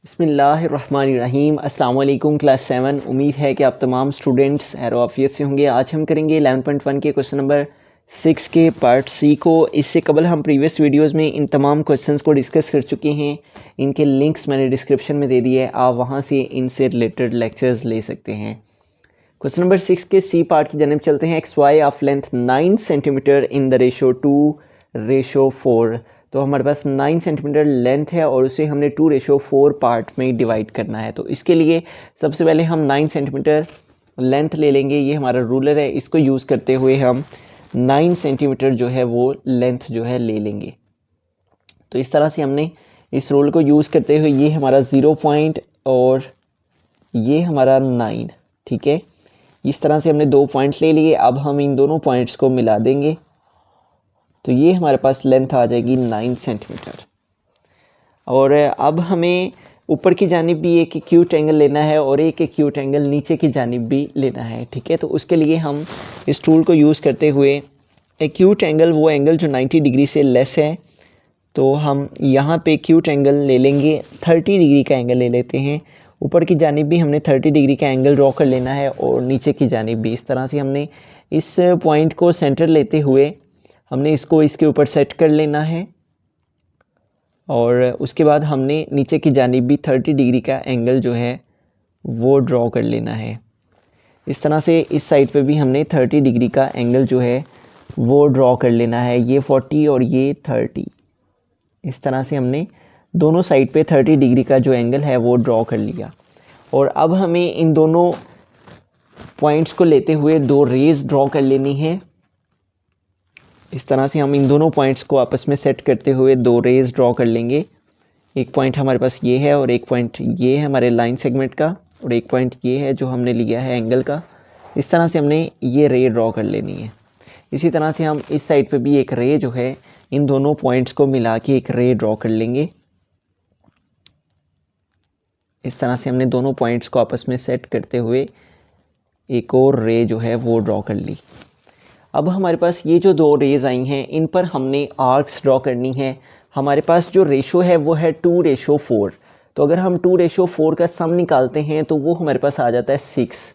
बिस्मिल्लाहिर्रहमानिर्रहीम। अस्सलाम वालेकुम क्लास 7। उम्मीद है कि आप तमाम स्टूडेंट्स आफियत से होंगे। आज हम करेंगे 11.1 के क्वेश्चन नंबर 6 के पार्ट सी को। इससे कबल हम प्रीवियस वीडियोस में इन तमाम क्वेश्चंस को डिस्कस कर चुके हैं। इनके लिंक्स मैंने डिस्क्रिप्शन में दे दिए, आप वहां से इनसे रिलेटेड लेक्चर्स ले सकते हैं। क्वेश्चन नंबर 6 के सी पार्ट की जानब चलते हैं। X Y of length 9 centimetre in the ratio 2:4। तो हमारे पास 9 सेंटीमीटर लेंथ है और उसे हमने 2:4 पार्ट में डिवाइड करना है। तो इसके लिए सबसे पहले हम 9 सेंटीमीटर लेंथ ले लेंगे। ये हमारा रूलर है, इसको यूज़ करते हुए हम 9 सेंटीमीटर जो है वो लेंथ जो है ले लेंगे। तो इस तरह से हमने इस रूल को यूज़ करते हुए ये हमारा 0 पॉइंट और ये हमारा 9, ठीक है। इस तरह से हमने 2 पॉइंट्स ले लिए। अब हम इन दोनों पॉइंट्स को मिला देंगे तो ये हमारे पास लेंथ आ जाएगी 9 सेंटीमीटर। और अब हमें ऊपर की जानिब भी एक एक्यूट एंगल लेना है और एक एक्यूट एंगल नीचे की जानिब भी लेना है, ठीक है। तो उसके लिए हम इस टूल को यूज़ करते हुए एक्यूट एंगल, वो एंगल जो 90 डिग्री से लेस है, तो हम यहाँ पे एक्यूट एंगल ले लेंगे। 30 डिग्री का एंगल ले लेते हैं। ऊपर की जानिब भी हमने 30 डिग्री का एंगल ड्रॉ कर लेना है और नीचे की जानिब भी। इस तरह से हमने इस पॉइंट को सेंटर लेते हुए हमने इसको इसके ऊपर सेट कर लेना है और उसके बाद हमने नीचे की जानिब भी 30 डिग्री का एंगल जो है वो ड्रॉ कर लेना है। इस तरह से इस साइड पे भी हमने 30 डिग्री का एंगल जो है वो ड्रॉ कर लेना है। ये 40 और ये 30। इस तरह से हमने दोनों साइड पे 30 डिग्री का जो एंगल है वो ड्रॉ कर लिया। और अब हमें इन दोनों पॉइंट्स को लेते हुए 2 रेज ड्रॉ कर लेनी है। इस तरह से हम इन दोनों पॉइंट्स को आपस में सेट करते हुए 2 रेज ड्रॉ कर लेंगे। एक पॉइंट हमारे पास ये है और एक पॉइंट ये है हमारे लाइन सेगमेंट का, और एक पॉइंट ये है जो हमने लिया है एंगल का। इस तरह से हमने ये रे ड्रॉ कर लेनी है। इसी तरह से हम इस साइड पे भी एक रे जो है इन दोनों पॉइंट्स को मिला के एक रे ड्रॉ कर लेंगे। इस तरह से हमने दोनों पॉइंट्स को आपस में सेट करते हुए एक और रे जो है वो ड्रॉ कर ली। अब हमारे पास ये जो 2 रेज आई हैं, इन पर हमने आर्क्स ड्रॉ करनी है। हमारे पास जो रेशो है वो है 2:4। तो अगर हम 2:4 का सम निकालते हैं तो वो हमारे पास आ जाता है 6।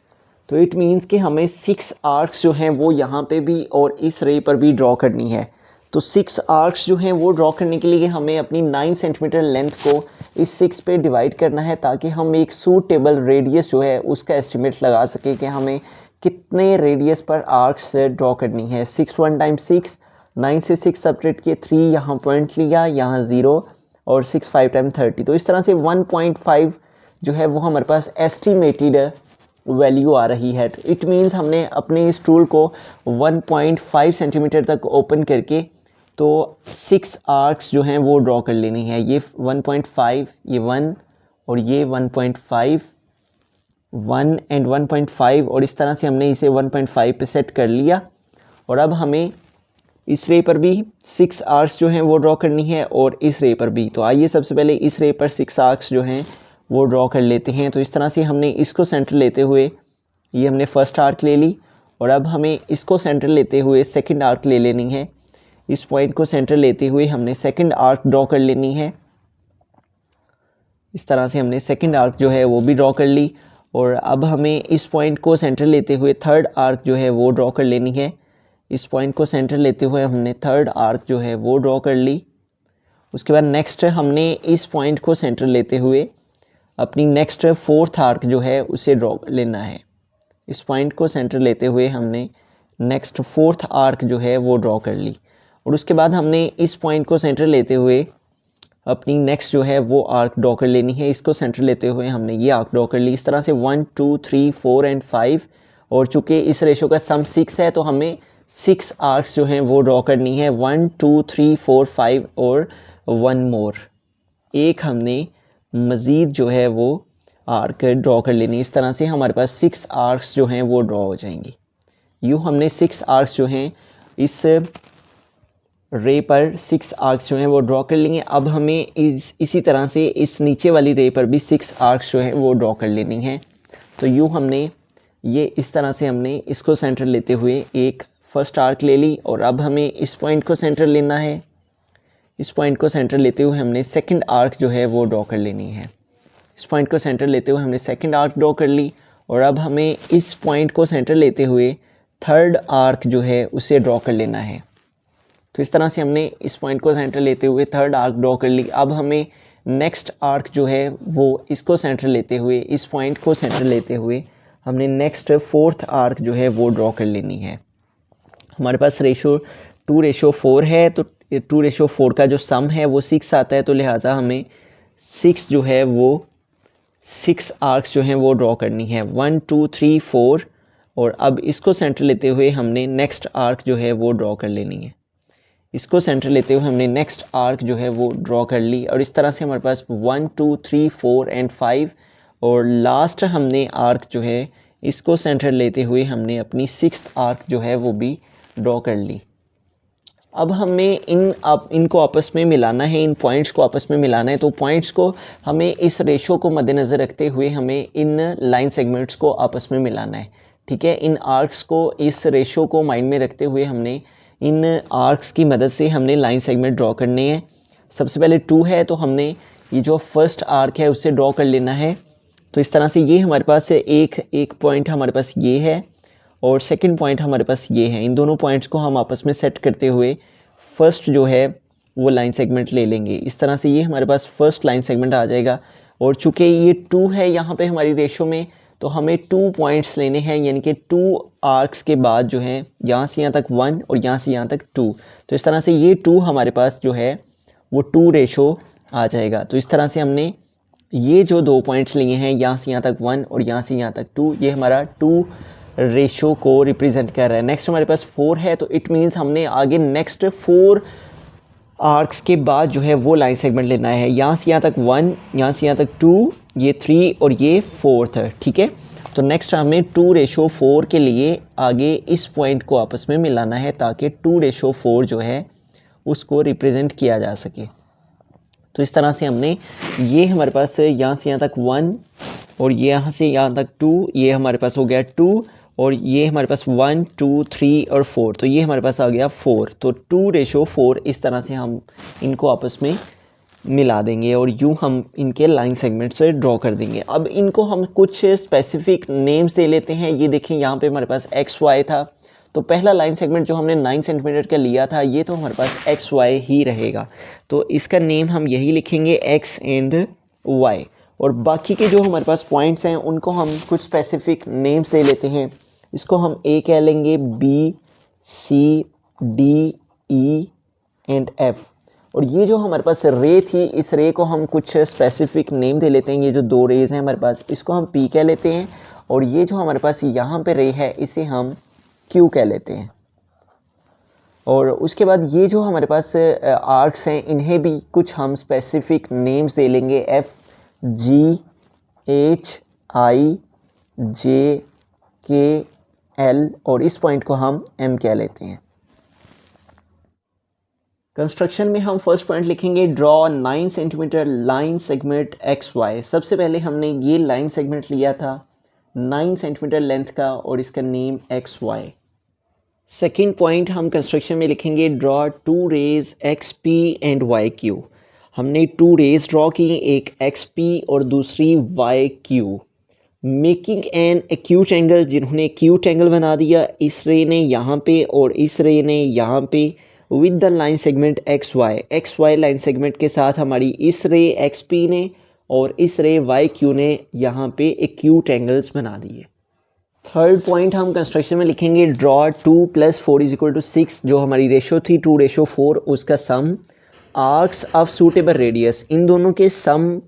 तो इट मीन्स कि हमें 6 आर्क्स जो हैं वो यहाँ पे भी और इस रे पर भी ड्रॉ करनी है। तो 6 आर्क्स जो हैं वो ड्रॉ करने के लिए हमें अपनी 9 सेंटीमीटर लेंथ को इस 6 पे डिवाइड करना है, ताकि हम एक सूटेबल रेडियस जो है उसका एस्टिमेट लगा सकें कि हमें कितने रेडियस पर आर्क्स ड्रॉ करनी है। 6 1 टाइम 6, 9 से 6 सब्ट्रैक्ट किए, 3 यहाँ पॉइंट लिया, यहाँ 0, और 6 5 टाइम 30। तो इस तरह से 1.5 जो है वो हमारे पास एस्टिमेटेड वैल्यू आ रही है। इट मीन्स हमने अपने इस टूल को 1.5 सेंटीमीटर तक ओपन करके तो 6 आर्क्स जो हैं वो ड्रॉ कर लेनी है। ये 1.5, ये 1 और ये 1.5, 1 एंड 1.5, और इस तरह से हमने इसे 1.5 पे सेट कर लिया। और अब हमें इस रे पर भी 6 आर्क्स जो हैं वो ड्रॉ करनी है और इस रे पर भी। तो आइए सबसे पहले इस रे पर 6 आर्क्स जो हैं वो ड्रॉ कर लेते हैं। तो इस तरह से हमने इसको सेंटर लेते हुए ये हमने फर्स्ट आर्क ले ली, और अब हमें इसको सेंटर लेते हुए सेकंड आर्क ले लेनी है। इस पॉइंट को सेंटर लेते हुए हमने सेकंड आर्क ड्रॉ कर लेनी है। इस तरह से हमने सेकंड आर्क जो है वो भी ड्रॉ कर ली। और अब हमें इस पॉइंट को सेंटर लेते हुए थर्ड आर्क जो है वो ड्रॉ कर लेनी है। इस पॉइंट को सेंटर लेते हुए हमने थर्ड आर्क जो है वो ड्रॉ कर ली। उसके बाद नेक्स्ट हमने इस पॉइंट को सेंटर लेते हुए अपनी नेक्स्ट फोर्थ आर्क जो है उसे ड्रॉ लेना है। इस पॉइंट को सेंटर लेते हुए हमने नेक्स्ट फोर्थ आर्क जो है वो ड्रॉ कर ली। और उसके बाद हमने इस पॉइंट को सेंटर लेते हुए अपनी नेक्स्ट जो है वो आर्क ड्रॉ कर लेनी है। इसको सेंटर लेते हुए हमने ये आर्क ड्रॉ कर ली। इस तरह से 1 2 3 4 एंड 5, और चूँकि इस रेशो का सम 6 है तो हमें 6 आर्क्स जो हैं वो ड्रॉ करनी है। 1 2 3 4 5 और 1 मोर, एक हमने मज़ीद जो है वो आर्क ड्रॉ कर लेनी। इस तरह से हमारे पास 6 आर्क्स जो हैं वो ड्रॉ हो जाएंगी। यूँ हमने 6 आर्क्स जो हैं इस रे पर 6 आर्क्स जो हैं वो ड्रॉ कर लेंगे। अब हमें इसी तरह से इस नीचे वाली रे पर भी 6 आर्क्स जो हैं वो ड्रॉ कर लेनी है। तो यूँ हमने ये इस तरह से हमने इसको सेंटर लेते हुए एक फर्स्ट आर्क ले ली, और अब हमें इस पॉइंट को सेंटर लेना है। इस पॉइंट को सेंटर लेते हुए हमने सेकंड आर्क जो है वो ड्रॉ कर लेनी है। इस पॉइंट को सेंटर लेते हुए हमने सेकंड आर्क ड्रॉ कर ली और अब हमें इस पॉइंट को सेंटर लेते हुए थर्ड आर्क जो है उसे ड्रॉ कर लेना है। तो इस तरह से हमने इस पॉइंट को सेंटर लेते हुए थर्ड आर्क ड्रॉ कर ली। अब हमें नेक्स्ट आर्क जो है वो इसको सेंटर लेते हुए, इस पॉइंट को सेंटर लेते हुए हमने नेक्स्ट फोर्थ आर्क जो है वो ड्रॉ कर लेनी है। हमारे पास रेशो 2:4 है, तो 2:4 का जो सम है वो 6 आता है, तो लिहाजा हमें 6 जो है वो 6 आर्क्स जो हैं वो ड्रॉ करनी है, 1 2 3 4। और अब इसको सेंटर लेते हुए हमने नेक्स्ट आर्क जो है वो ड्रॉ कर लेनी है। इसको सेंटर लेते हुए हमने नेक्स्ट आर्क जो है वो ड्रॉ कर ली और इस तरह से हमारे पास 1 2 3 4 एंड 5 और लास्ट हमने आर्क जो है इसको सेंटर लेते हुए हमने अपनी 6th आर्क जो है वो भी ड्रॉ कर ली। अब हमें इनको आपस में मिलाना है, इन पॉइंट्स को आपस में मिलाना है। तो पॉइंट्स को हमें इस रेशो को मद्देनज़र रखते हुए हमें इन लाइन सेगमेंट्स को आपस में मिलाना है, ठीक है। इन आर्क्स को, इस रेशो को माइंड में रखते हुए हमने इन आर्क्स की मदद से हमने लाइन सेगमेंट ड्रॉ करने हैं। सबसे पहले 2 है तो हमने ये जो फर्स्ट आर्क है उससे ड्रॉ कर लेना है। तो इस तरह से ये हमारे पास एक पॉइंट हमारे पास ये है और सेकंड पॉइंट हमारे पास ये है। इन दोनों पॉइंट्स को हम आपस में सेट करते हुए फर्स्ट जो है वो लाइन सेगमेंट ले लेंगे। इस तरह से ये हमारे पास फर्स्ट लाइन सेगमेंट आ जाएगा। और चूँकि ये 2 है यहाँ पे हमारी रेशो में, तो हमें 2 पॉइंट्स लेने हैं, यानी कि 2 आर्क्स के बाद जो है यहाँ से यहाँ तक 1 और यहाँ से यहाँ तक 2। तो इस तरह से ये 2 हमारे पास जो है वो 2 रेशो आ जाएगा। तो इस तरह से हमने ये जो 2 पॉइंट्स लिए हैं, यहाँ से यहाँ तक 1 और यहाँ से यहाँ तक 2, ये हमारा 2 रेशो को रिप्रेजेंट कर रहा है। नेक्स्ट हमारे पास 4 है, तो इट मीन्स हमने आगे नेक्स्ट 4 आर्क्स के बाद जो है वो लाइन सेगमेंट लेना है। यहाँ से यहाँ तक 1, यहाँ से यहाँ तक 2, ये 3 और ये 4th, ठीक है। तो नेक्स्ट हमें 2:4 के लिए आगे इस पॉइंट को आपस में मिलाना है ताकि 2:4 जो है उसको रिप्रेजेंट किया जा सके। तो इस तरह से हमने ये हमारे पास यहाँ से यहाँ तक 1 और ये यहाँ से यहाँ तक 2, ये हमारे पास हो गया 2 और ये हमारे पास 1 2 3 और 4, तो ये हमारे पास आ गया 4। तो 2:4 इस तरह से हम इनको आपस में मिला देंगे और यूँ हम इनके लाइन सेगमेंट से ड्रॉ कर देंगे। अब इनको हम कुछ स्पेसिफिक नेम्स दे लेते हैं। ये देखें यहाँ पे हमारे पास XY था, तो पहला लाइन सेगमेंट जो हमने 9 सेंटीमीटर का लिया था ये तो हमारे पास XY ही रहेगा, तो इसका नेम हम यही लिखेंगे X एंड Y। और बाकी के जो हमारे पास पॉइंट्स हैं उनको हम कुछ स्पेसिफिक नेम्स दे लेते हैं। इसको हम A कह लेंगे, B C D E and F। और ये जो हमारे पास रे थी, इस रे को हम कुछ स्पेसिफिक नेम दे लेते हैं। ये जो 2 रेज हैं हमारे पास, इसको हम P कह लेते हैं और ये जो हमारे पास यहाँ पे रे है इसे हम Q कह लेते हैं। और उसके बाद ये जो हमारे पास आर्क्स हैं इन्हें भी कुछ हम स्पेसिफिक नेम्स दे लेंगे, F G H I J K L और इस पॉइंट को हम M कह लेते हैं। कंस्ट्रक्शन में हम फर्स्ट पॉइंट लिखेंगे, draw 9 centimetre line segment XY। सबसे पहले हमने ये लाइन सेगमेंट लिया था 9 सेंटीमीटर लेंथ का और इसका नेम XY। सेकेंड पॉइंट हम कंस्ट्रक्शन में लिखेंगे, draw 2 rays XP and YQ। हमने 2 रेज ड्रॉ की, एक XP और दूसरी YQ। Making an acute angle, जिन्होंने एक्यूट एंगल बना दिया, इस रे ने यहाँ पे और इस रे ने यहाँ पे, with the line segment XY line segment के साथ हमारी इस रे XP ने और इस रे YQ ने यहाँ पे एक्यूट एंगल्स बना दिए। थर्ड पॉइंट हम कंस्ट्रक्शन में लिखेंगे, ड्रॉ 2 + 4 = 6। जो हमारी रेशो थी 2:4, उसका सम आर्क्स ऑफ सूटेबल रेडियस, इन दोनों के सम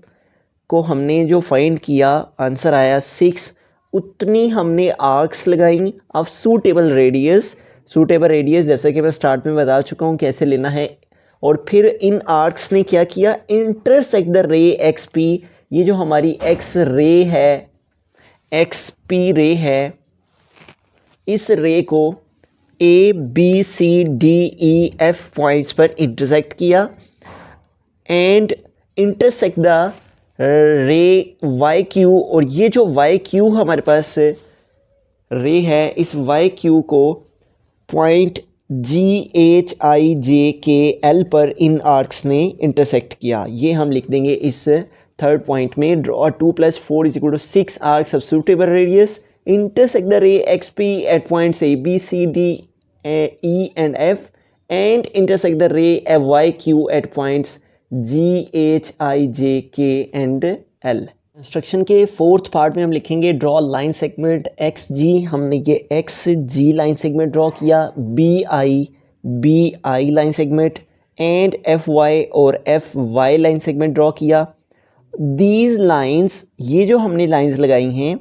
को हमने जो फाइंड किया आंसर आया 6। उतनी हमने आर्क्स लगाई of suitable radius. Suitable radius जैसे कि मैं स्टार्ट में बता चुका हूँ कैसे लेना है। और फिर इन आर्क्स ने क्या किया, इंटरसेक्ट द रे XP। ये जो हमारी X रे है, XP रे है, इस रे को A B C D E F points पर इंटरसेक्ट किया एंड इंटरसेक्ट द रे YQ। और ये जो YQ हमारे पास रे है, इस YQ को पॉइंट GHIJKL पर इन आर्क्स ने इंटरसेक्ट किया। ये हम लिख देंगे इस थर्ड पॉइंट में draw 2 + 4 = 6 arcs of suitable radius, intersect the ray XP at points A, B, C, D, E and F and intersect the ray FYQ at points G, H, I, J, K and L। Instruction के fourth part में हम लिखेंगे draw line segment XG, हमने ये XG line segment draw किया, BI line segment and FY और FY line segment draw किया। These lines, ये जो हमने लाइंस लगाई हैं,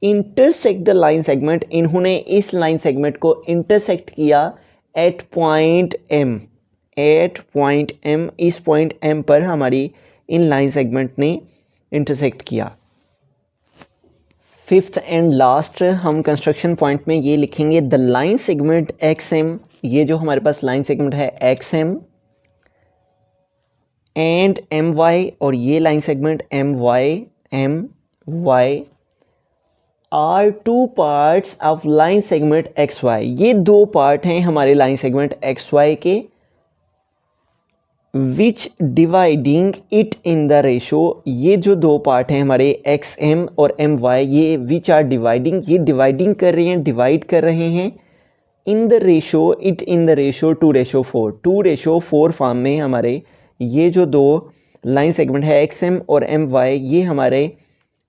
इंटरसेक्ट द लाइन सेगमेंट, इन्होंने इस लाइन सेगमेंट को इंटरसेक्ट किया एट पॉइंट M, इस पॉइंट M पर हमारी इन लाइन सेगमेंट ने इंटरसेक्ट किया। फिफ्थ एंड लास्ट हम कंस्ट्रक्शन पॉइंट में ये लिखेंगे द लाइन सेगमेंट XM, ये जो हमारे पास लाइन सेगमेंट है XM एंड MY, और ये line segment MY are two parts of line segment XY, ये दो पार्ट हैं हमारे लाइन सेगमेंट XY के, which dividing it in the ratio, ये जो दो पार्ट हैं हमारे XM और MY, ये विच आर डिवाइडिंग, ये डिवाइडिंग कर रहे हैं, डिवाइड कर रहे हैं इन the ratio, it in the ratio 2:4, 2:4 form में हमारे ये जो दो लाइन सेगमेंट है XM और MY, ये हमारे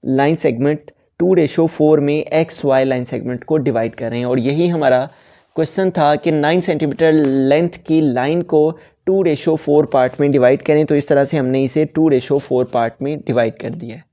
लाइन सेगमेंट 2:4 में XY लाइन सेगमेंट को डिवाइड कर रहे हैं। और यही हमारा क्वेश्चन था कि 9 सेंटीमीटर लेंथ की लाइन को 2:4 पार्ट में डिवाइड करें, तो इस तरह से हमने इसे 2:4 पार्ट में डिवाइड कर दिया है।